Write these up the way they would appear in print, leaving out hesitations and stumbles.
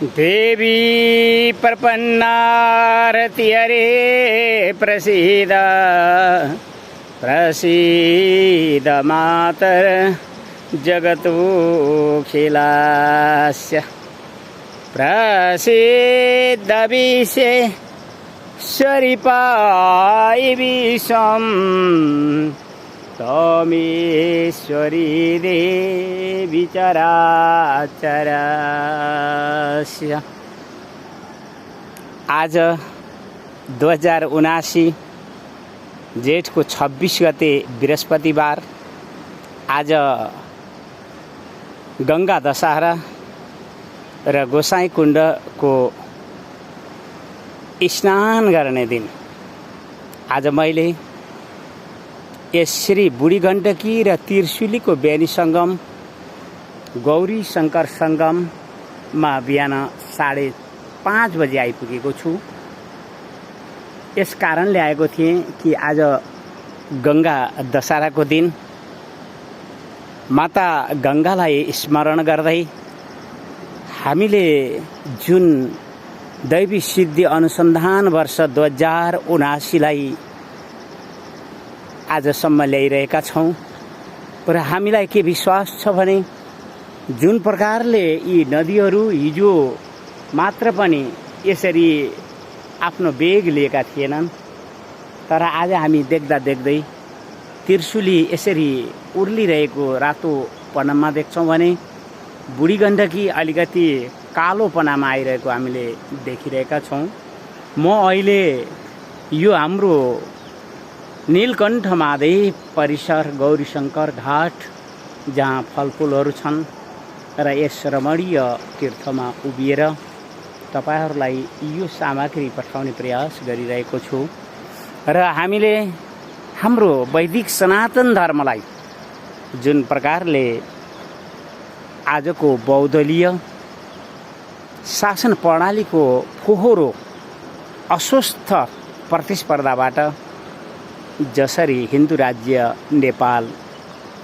देवी प्रपन्नारति हरे प्रसीद प्रसीद मातर जगतोऽखिलस्य प्रसीद विश्वेश्वरि पाहि विश्वं तमेश्वरी देवी चराचरस्य। आज 2079 जेठको 26 गते बृहस्पतिबार। आज गंगा दशहरा र गोसाईकुण्डको स्नान गर्ने दिन। आज मैले यस श्री बुढी गण्डकी र त्रिशुलीको बेनी सङ्गम गौरी शङ्कर सङ्गममा बिहान 5:30 बजे आइपुगेको छु। यस कारणले आएको थिएँ कि आज गंगा दशहराको दिन माता गंगालाई स्मरण गर्दै हामीले जुन दैवी सिद्धि अनुसन्धान वर्ष 2079लाई आजसम्म ल्याइरहेका छौँ। र हामीलाई के विश्वास छ भने जुन प्रकारले यी नदीहरू हिजो मात्र पनि यसरी आफ्नो वेग लिएका थिएनन्, तर आज हामी देख्दा देख्दै त्रिशुली यसरी उर्लिरहेको रातोपनामा देख्छौँ भने बुढी गण्डकी अलिकति कालोपनामा आइरहेको हामीले देखिरहेका छौँ। म अहिले यो हाम्रो नीलकण्ठ महादेव परिसर गौरीशङ्कर घाट जहाँ फलफुलहरू छन् र यस रमणीय तीर्थमा उभिएर तपाईहरूलाई यो सामग्री पठाउने प्रयास गरिरहेको छु। र हामीले हाम्रो वैदिक सनातन धर्मलाई जुन प्रकारले आजको बौद्धलीय शासन प्रणालीको फोहोरो अस्वस्थ प्रतिस्पर्धाबाट जसरी हिन्दू राज्य नेपाल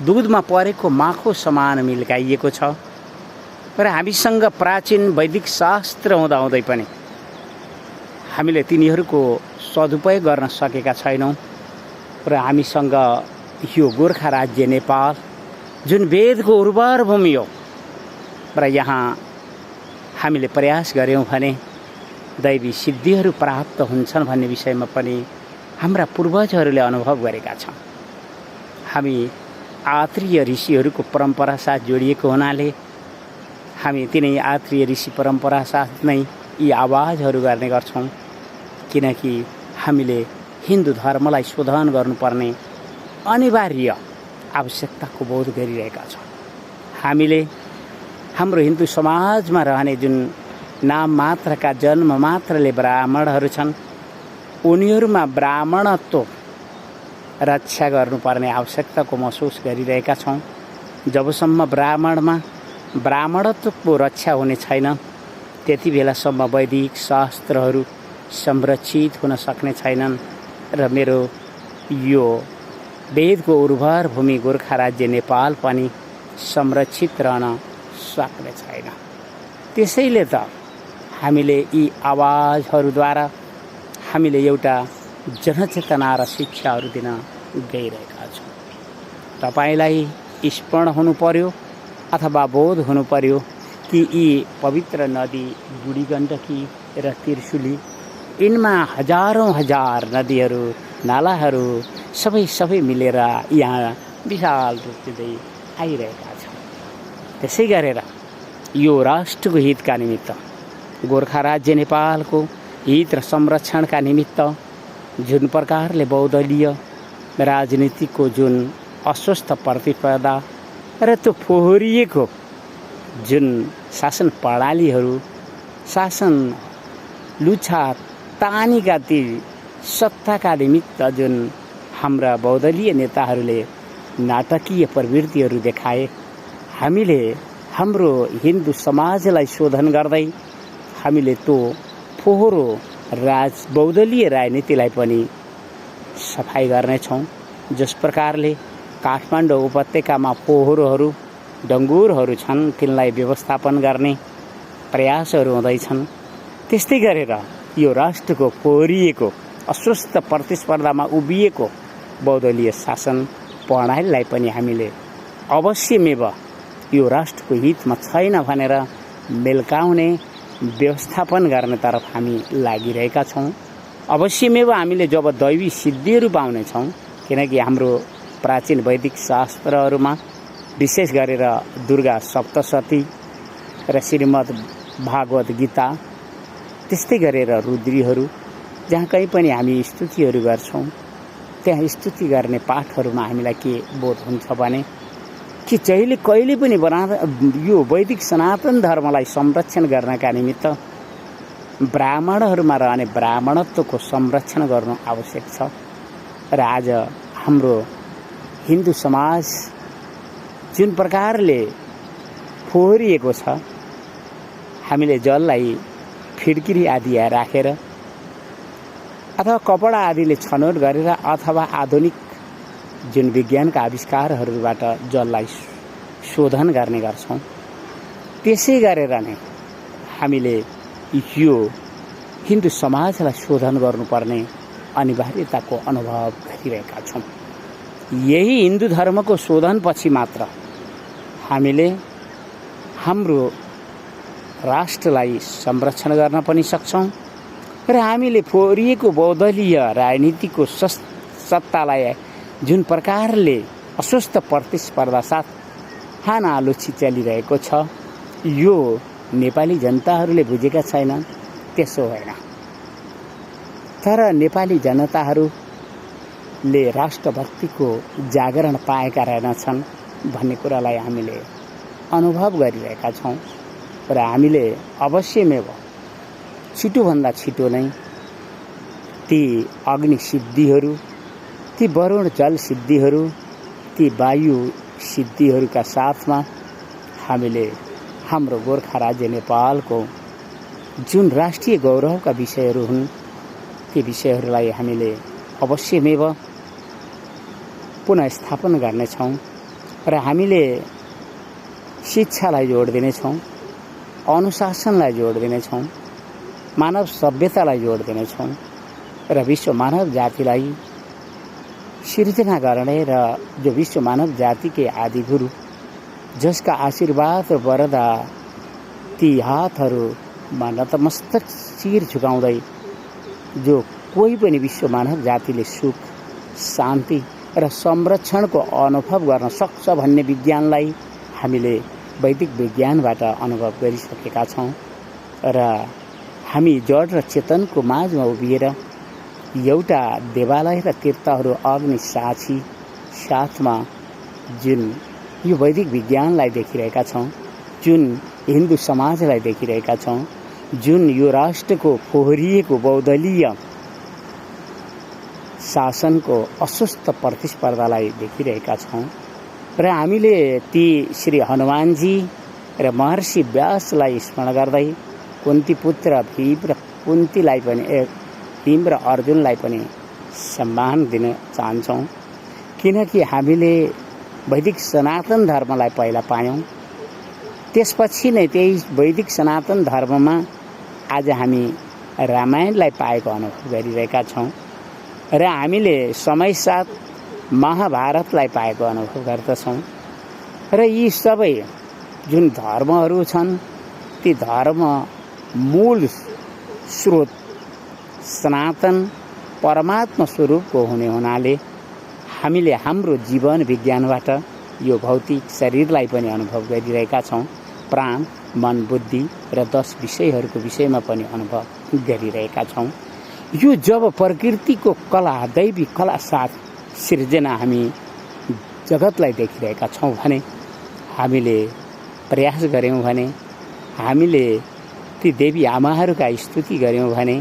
दुधमा परेको माखो समान मिल्काइएको छ र हामीसँग प्राचीन वैदिक शास्त्र हुँदाहुँदै पनि हामीले तिनीहरूको सदुपयोग गर्न सकेका छैनौँ। र हामीसँग यो गोर्खा राज्य नेपाल जुन वेदको उर्वर भूमि हो र यहाँ हामीले प्रयास गऱ्यौँ भने दैवी सिद्धिहरू प्राप्त हुन्छन् भन्ने विषयमा पनि हाम्रा पूर्वजहरूले अनुभव गरेका छौँ। हामी आत्रीय ऋषिहरूको परम्परा साथ जोडिएको हुनाले हामी तिनै आत्रीय ऋषि परम्परा साथ नै यी आवाजहरू गर्ने गर्छौँ, किनकि हामीले हिन्दू धर्मलाई शोधन गर्नुपर्ने अनिवार्य आवश्यकताको बोध गरिरहेका छौँ। हामीले हाम्रो हिन्दू समाजमा रहने जुन नाम मात्रका जन्म मात्रले ब्राह्मणहरू छन्, उनीहरूमा ब्राह्मणत्व रक्षा गर्नुपर्ने आवश्यकताको महसुस गरिरहेका छौँ। जबसम्म ब्राह्मणमा ब्राह्मणत्वको रक्षा हुने छैन, त्यति बेलासम्म वैदिक शास्त्रहरू संरक्षित हुन सक्ने छैनन् र मेरो यो वेदको उर्वर भूमि गोर्खा राज्य नेपाल पनि संरक्षित रहन सक्ने छैन। त्यसैले त हामीले यी आवाजहरूद्वारा हामीले एउटा जनचेतना र शिक्षाहरू दिन गइरहेका छौँ। तपाईलाई स्मरण हुनु पर्यो अथवा बोध हुनु पर्यो कि यी पवित्र नदी बुढी गण्डकी र त्रिशुली, यिनमा हजारौँ हजार नदीहरू नालाहरू सबै मिलेर यहाँ विशाल रूप दिँदै आइरहेका छन्। त्यसै गरेर यो राष्ट्रको हितका निमित्त, गोर्खा राज्य नेपालको हित र संरक्षणका निमित्त जुन प्रकारले बौद्धलीय राजनीतिको जुन अस्वस्थ प्रतिस्पर्धा र त्यो फोहोरिएको जुन शासन प्रणालीहरू, शासन लुछा तानीका ती सत्ताका निमित्त जुन हाम्रा बौद्धलीय नेताहरूले नाटकीय प्रवृत्तिहरू देखाए, हामीले हाम्रो हिन्दू समाजलाई शोधन गर्दै हामीले त्यो फोहोरो बौद्धलीय राजनीतिलाई पनि सफाई गर्नेछौँ। जस प्रकारले काठमाडौँ उपत्यकामा फोहोरोहरू डङ्गुरहरू छन्, तिनलाई व्यवस्थापन गर्ने प्रयासहरू हुँदैछन्। त्यस्तै गरेर यो राष्ट्रको फोहोरिएको अस्वस्थ प्रतिस्पर्धामा उभिएको बहुदलीय शासन प्रणालीलाई पनि हामीले अवश्यमेव यो राष्ट्रको हितमा छैन भनेर मेल्काउने व्यवस्थापन गर्नेतर्फ हामी लागिरहेका छौँ। अवश्यमेव हामीले जब दैवी सिद्धिहरू पाउनेछौँ, किनकि हाम्रो प्राचीन वैदिक शास्त्रहरूमा विशेष गरेर दुर्गा सप्तशती र श्रीमद् भागवत गीता, त्यस्तै गरेर रुद्रीहरू, जहाँ कहीँ पनि हामी स्तुतिहरू गर्छौँ, त्यहाँ स्तुति गर्ने पाठहरूमा हामीलाई के बोध हुन्छ भने कि जहिले कहिले पनि यो वैदिक सनातन धर्मलाई संरक्षण गर्नका निमित्त ब्राह्मणहरूमा रहने ब्राह्मणत्वको संरक्षण गर्नु आवश्यक छ। र आज हाम्रो हिन्दू समाज जुन प्रकारले फोहोरिएको छ, हामीले जललाई फिड्किरी आदि राखेर अथवा कपडा आदिले छनौट गरेर अथवा आधुनिक जुन विज्ञानका आविष्कारहरूबाट जललाई शोधन गर्ने गर्छौँ, त्यसै गरेर नै हामीले यो हिन्दू समाजलाई शोधन गर्नुपर्ने अनिवार्यताको अनुभव गरिरहेका छौँ। यही हिन्दू धर्मको शोधनपछि मात्र हामीले हाम्रो राष्ट्रलाई संरक्षण गर्न पनि सक्छौँ र हामीले फोहोरिएको बहुदलीय राजनीतिको सत्तालाई जुन प्रकारले अस्वस्थ प्रतिस्पर्धा साथ हानालोची चलिरहेको छ, यो नेपाली जनताहरूले बुझेका छैनन्। त्यसो होइन, तर नेपाली जनताहरूले राष्ट्रभक्तिको जागरण पाएका रहेनछन् भन्ने कुरालाई हामीले अनुभव गरिरहेका छौँ र हामीले अवश्यमेव छिटोभन्दा छिटो नै ती अग्नि सिद्धिहरू, ती वरुण जल सिद्धिहरू, ती वायु सिद्धिहरूका साथमा हामीले हाम्रो गोर्खा राज्य नेपालको जुन राष्ट्रिय गौरवका विषयहरू हुन्, ती विषयहरूलाई हामीले अवश्यमेव पुनः स्थापना गर्नेछौँ र हामीले शिक्षालाई जोड दिनेछौँ, अनुशासनलाई जोड दिनेछौँ, मानव सभ्यतालाई जोड दिनेछौँ र विश्व मानव जातिलाई सिर्जना गर्ने र जो विश्व मानव जातिकै आदिगुरु, जसका आशीर्वाद र वरदा ती हातहरूमा नतमस्तक शिर झुकाउँदै जो कोही पनि विश्व मानव जातिले सुख, शान्ति र संरक्षणको अनुभव गर्न सक्छ भन्ने विज्ञानलाई हामीले वैदिक विज्ञानबाट अनुभव गरिसकेका छौँ र हामी जड र चेतनको माझमा उभिएर एउटा देवालय र तीर्थहरू अग्नि साक्षी साथमा जुन यो वैदिक विज्ञानलाई देखिरहेका छौँ, जुन हिन्दू समाजलाई देखिरहेका छौँ, जुन यो राष्ट्रको फोहोरिएको बहुदलीय शासनको अस्वस्थ प्रतिस्पर्धालाई देखिरहेका छौँ र हामीले ती श्री हनुमानजी र महर्षि व्यासलाई स्मरण गर्दै कुन्ती पुत्र भीम र कुन्तीलाई पनि भीम र अर्जुनलाई पनि सम्मान दिन चाहन्छौँ, किनकि हामीले वैदिक सनातन धर्मलाई पहिला पायौँ। त्यसपछि नै त्यही वैदिक सनातन धर्ममा आज हामी रामायणलाई पाएको अनुभव गरिरहेका छौँ र हामीले समयसाथ महाभारतलाई पाएको अनुभव गर्दछौँ र यी सबै जुन धर्महरू छन्, ती धर्म मूल स्रोत सनातन परमात्मा स्वरूपको हुने हुनाले हामीले हाम्रो जीवन विज्ञानबाट यो भौतिक शरीरलाई पनि अनुभव गरिरहेका छौँ, प्राण, मन, बुद्धि र 10 विषयहरूको विषयमा पनि अनुभव गरिरहेका छौँ। यो जब प्रकृतिको कला, दैवी कला साथ सिर्जना हामी जगतलाई देखिरहेका छौँ भने, हामीले प्रयास गऱ्यौँ भने, हामीले ती देवी आमाहरूका स्तुति गऱ्यौँ भने,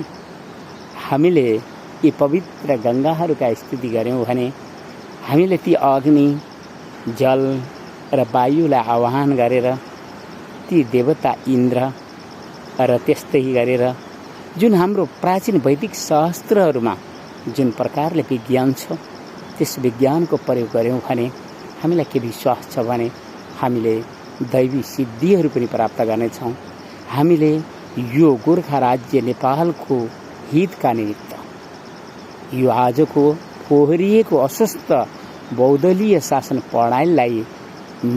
हामीले यी पवित्र गङ्गाहरूका स्तुति गऱ्यौँ भने, हामीले ती अग्नि, जल र वायुलाई आह्वान गरेर ती देवता इन्द्र र त्यस्तै गरेर जुन हाम्रो प्राचीन वैदिक शास्त्रहरूमा जुन प्रकारले विज्ञान छ, त्यस विज्ञानको प्रयोग गऱ्यौँ भने हामीलाई के विश्वास छ भने हामीले दैवी सिद्धिहरू पनि प्राप्त गर्नेछौँ हामीले यो गोर्खा राज्य नेपालको हितका निमित्त यो आजको फोहोरिएको अस्वस्थ बहुदलीय शासन प्रणालीलाई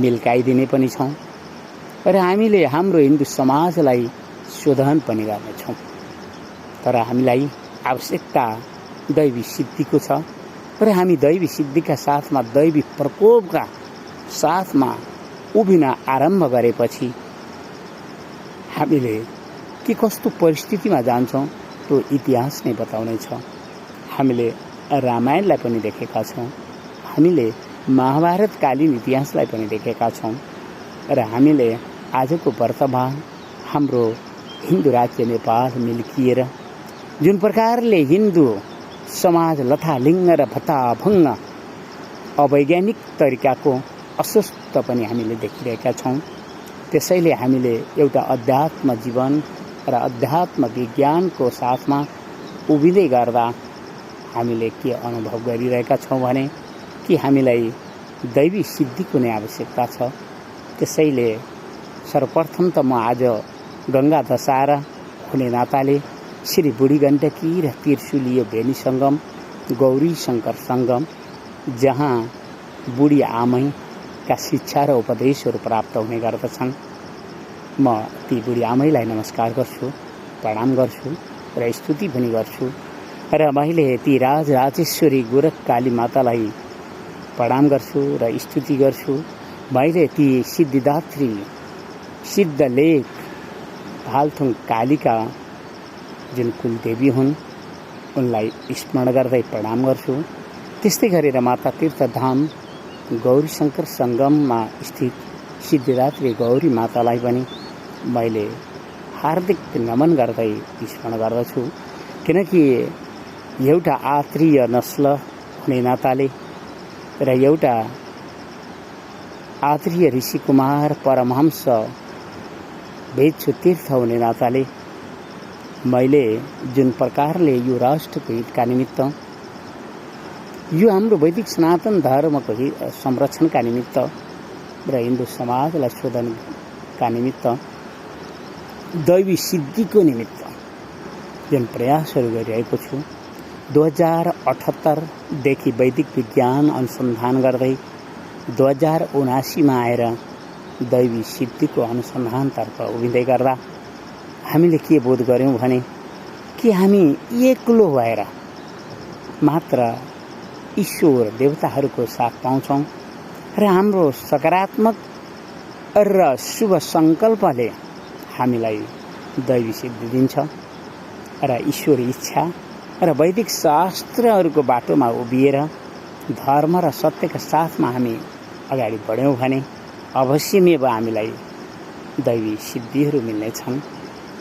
मिल्काइदिने पनि छौँ र हामीले हाम्रो हिन्दू समाजलाई शोधन पनि गर्नेछौँ। तर हामीलाई आवश्यकता दैवी सिद्धिको छ र हामी दैवी सिद्धिका साथमा दैवी प्रकोपका साथमा उभिन आरम्भ गरेपछि हामीले के कस्तो परिस्थितिमा जान्छौँ त्यो इतिहास नै बताउनेछ। हामीले रामायणलाई पनि देखेका छौँ, हामीले महाभारतकालीन इतिहासलाई पनि देखेका छौँ र हामीले आजको वर्तमान हाम्रो हिन्दू राज्य नेपाल मिल्किएर जुन प्रकारले हिन्दू समाज लथालिङ्ग र भत्ताभङ्ग अवैज्ञानिक तरिकाको अस्वस्थ पनि हामीले देखिरहेका छौँ। त्यसैले हामीले एउटा अध्यात्म जीवन र अध्यात्म विज्ञानको साथमा उभिँदै गर्दा हामीले के अनुभव गरिरहेका छौँ भने कि हामीलाई दैवी सिद्धिको नै आवश्यकता छ। त्यसैले सर्वप्रथम त म आज गङ्गा दशहरा हुने नाताले श्री बुढी गण्डकी र त्रिशुलीय बेनी सङ्गम गौरी शङ्कर सङ्गम जहाँ बुढी आमैका शिक्षा र उपदेशहरू प्राप्त हुने गर्दछन्, म ती बुढी आमैलाई नमस्कार गर्छु, प्रणाम गर्छु र स्तुति पनि गर्छु र मैले ती राजराजेश्वरी गोरख काली मातालाई प्रणाम गर्छु र स्तुति गर्छु। मैले ती सिद्धिदात्री सिद्धलेख भालथुङ कालीका जुन कुलदेवी हुन् उनलाई स्मरण गर्दै प्रणाम गर्छु। त्यस्तै गरेर माता तीर्थधाम गौरी शङ्कर सङ्गममा स्थित सिद्धिदात्री गौरी मातालाई पनि मैले हार्दिक नमन गर्दै स्मरण गर्दछु, किनकि एउटा आत्रीय नस्ल हुने नाताले र एउटा आत्रीय ऋषि कुमार परमहंस भेच्छु तीर्थ हुने नाताले मैले जुन प्रकारले यो राष्ट्रको हितका निमित्त यो हाम्रो वैदिक सनातन धर्मको संरक्षणका निमित्त र हिन्दू समाजलाई शोधनका निमित्त दैवी सिद्धिको निमित्त जुन प्रयासहरू गरिरहेको छु, 2078 देखि वैदिक विज्ञान अनुसन्धान गर्दै 2079 आएर दैवी सिद्धिको अनुसन्धानतर्फ उभिँदै गर्दा हामीले के बोध गर्यौँ भने कि हामी एक्लो भएर मात्र ईश्वर देवताहरूको साथ पाउँछौँ र हाम्रो सकारात्मक र शुभ सङ्कल्पले हामीलाई दैवी सिद्धि दिन्छ र ईश्वरी इच्छा र वैदिक शास्त्रहरूको बाटोमा उभिएर धर्म र सत्यका साथमा हामी अगाडि बढ्यौँ भने अवश्यमेव हामीलाई दैवी सिद्धिहरू मिल्नेछन्।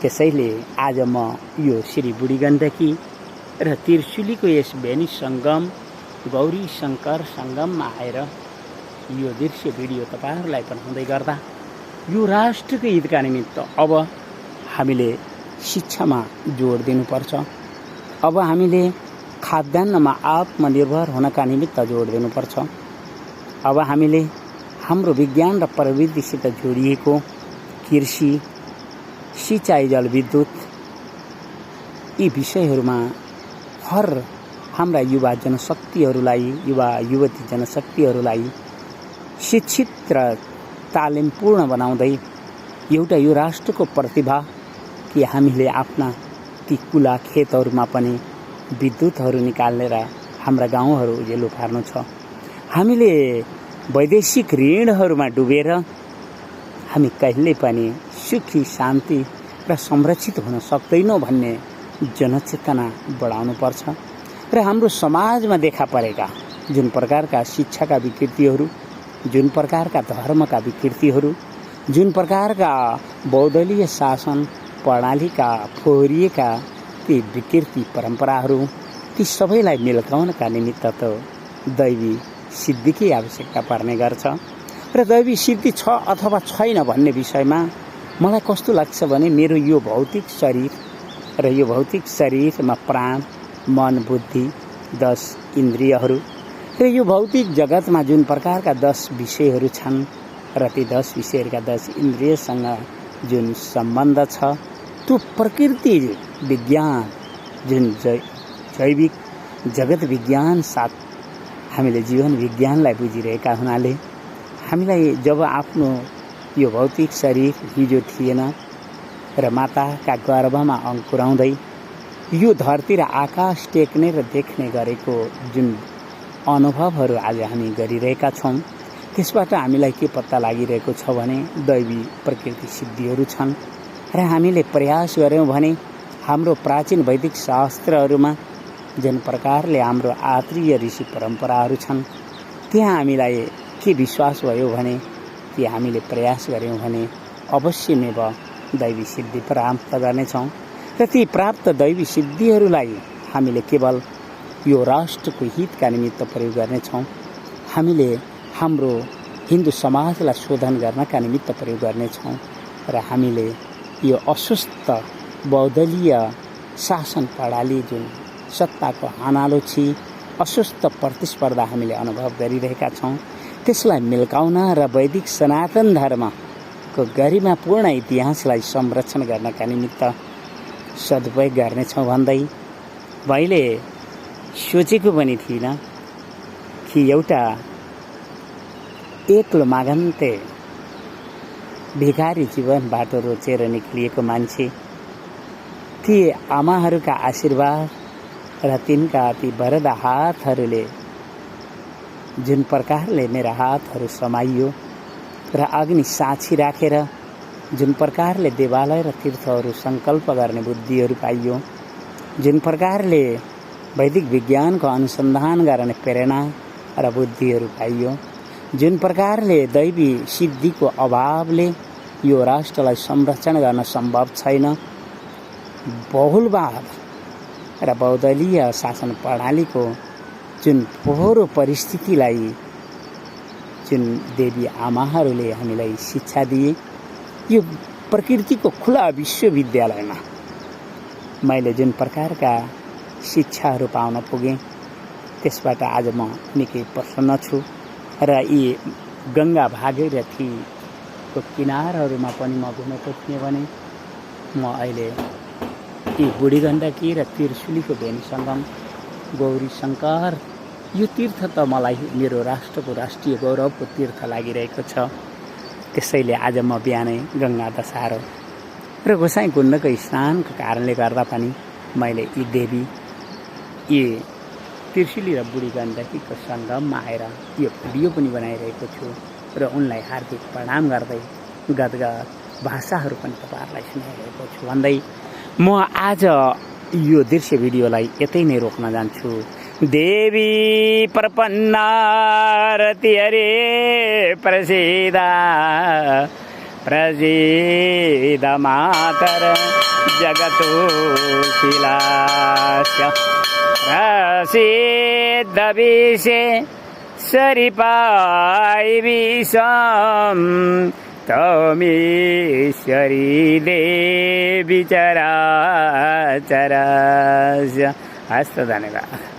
त्यसैले आज म यो श्री बुढी गण्डकी र त्रिशुलीको यस बेनी सङ्गम गौरी शङ्कर सङ्गममा आएर यो दृश्य भिडियो तपाईँहरूलाई पठाउँदै गर्दा यो राष्ट्रको हितका निमित्त अब हामीले शिक्षामा जोड दिनुपर्छ, अब हामीले खाद्यान्नमा आत्मनिर्भर हुनका निमित्त जोड दिनुपर्छ, अब हामीले हाम्रो विज्ञान र प्रविधिसित जोडिएको कृषि, सिँचाइ, जलविद्युत यी विषयहरूमा हर हाम्रा युवा जनशक्तिहरूलाई युवा युवती जनशक्तिहरूलाई शिक्षित र तालिमपूर्ण बनाउँदै एउटा यो राष्ट्रको प्रतिभा कि हामीले आफ्ना ती खुला खेतहरूमा पनि विद्युतहरू निकालेर हाम्रा गाउँहरू उज्यालो पार्नु छ। हामीले वैदेशिक ऋणहरूमा डुबेर हामी कहिल्यै पनि सुखी, शान्ति र संरक्षित हुन सक्दैनौँ भन्ने जनचेतना बढाउनुपर्छ र हाम्रो समाजमा देखा परेका जुन प्रकारका शिक्षाका विकृतिहरू, जुन प्रकारका धर्मका विकृतिहरू, जुन प्रकारका बहुदलीय शासन प्रणालीका फोहोरिएका ती विकृति परम्पराहरू, ती सबैलाई मिल्काउनका निमित्त त दैवी सिद्धिकै आवश्यकता पर्ने गर्छ र दैवी सिद्धि छ अथवा छैन भन्ने विषयमा मलाई कस्तो लाग्छ भने मेरो यो भौतिक शरीर र यो भौतिक शरीरमा प्राण, मन, बुद्धि 10 इन्द्रियहरू र यो भौतिक जगतमा जुन प्रकारका 10 विषयहरू छन् र ती 10 विषयहरूका 10 इन्द्रियसँग जुन सम्बन्ध छ त्यो प्रकृति विज्ञान जुन जैविक जगत विज्ञान साथ हामीले जीवन विज्ञानलाई बुझिरहेका हुनाले हामीलाई जब आफ्नो यो भौतिक शरीर हिजो थिएन र माताका गर्भमा अंकुराउँदै यो धरती र आकाश टेक्ने र देख्ने गरेको जुन अनुभवहरू आज हामी गरिरहेका छौँ त्यसबाट हामीलाई के पत्ता लागिरहेको छ भने दैवी प्रकृति सिद्धिहरू छन् र हामीले प्रयास गर्यौं भने हाम्रो प्राचीन वैदिक शास्त्रहरूमा जुन प्रकारले हाम्रो आत्रीय ऋषि परम्पराहरू छन् त्यहाँ हामीलाई के विश्वास भयो भने कि हामीले प्रयास गर्यौं भने अवश्य नै दैवी सिद्धि प्राप्त गर्नेछौँ र ती प्राप्त दैवी सिद्धिहरूलाई हामीले केवल यो राष्ट्रको हितका निमित्त प्रयोग गर्नेछौँ। हामीले हाम्रो हिन्दू समाजलाई शोधन गर्नका निमित्त प्रयोग गर्नेछौँ र हामीले यो अस्वस्थ बहुदलीय शासन प्रणाली जुन सत्ताको हानालो छि अस्वस्थ प्रतिस्पर्धा हामीले अनुभव गरिरहेका छौँ त्यसलाई मिल्काउन र वैदिक सनातन धर्मको गरिमापूर्ण इतिहासलाई संरक्षण गर्नका निमित्त सदुपयोग गर्नेछौँ भन्दै मैले सोचेको पनि थिइनँ कि एउटा एक्लो मागन्ते भिखारी जीवनबाट रोचेर निक्लिएको मान्छे ती आमाहरूका आशीर्वाद र तिनका ती वरद हातहरूले जुन प्रकारले मेरा हातहरू समाइयो र अग्नि साक्षी राखेर जुन प्रकारले देवालय र तीर्थहरू संकल्प गर्ने बुद्धिहरू पाइयो जुन प्रकारले वैदिक विज्ञानको अनुसन्धान गर्ने प्रेरणा र बुद्धिहरू पाइयो जुन प्रकारले दैवी सिद्धिको अभावले यो राष्ट्रलाई संरक्षण गर्न सम्भव छैन बहुलवाद र बहुदलीय शासन प्रणालीको जुन फोहोरो परिस्थितिलाई जुन देवी आमाहरूले हामीलाई शिक्षा दिए यो प्रकृतिको खुला विश्वविद्यालयमा मैले जुन प्रकारका शिक्षाहरू पाउन पुगेँ त्यसबाट आज म निकै प्रसन्न छु र यी गंगा भागीरथीको किनारहरूमा पनि म घुमेको थिएँ भने म अहिले यी बुढी गण्डकी र त्रिशुलीको भेनी सङ्गम गौरी शङ्कर यो तीर्थ त मलाई मेरो राष्ट्रको राष्ट्रिय गौरवको तीर्थ लागिरहेको छ। त्यसैले आज म बिहानै गंगा दसारो र गोसाई कुण्डको स्नानको कारणले गर्दा पनि मैले यी देवी यी त्रिशुली र बुढी गण्डकीको सङ्गममा आएर यो भिडियो पनि बनाइरहेको छु र उनलाई हार्दिक प्रणाम गर्दै गदगद भाषाहरू पनि तपाईँहरूलाई सुनाइरहेको छु भन्दै म आज यो दृश्य भिडियोलाई यतै नै रोक्न जान्छु। देवी प्रपन्नारति हरे प्रसीद प्रसीद मातर जगतो खिलास्य प्रसीद विषे सरिपाई विषम तमीश्वरी देवी चराचरस्य। हस्त धन्यवाद।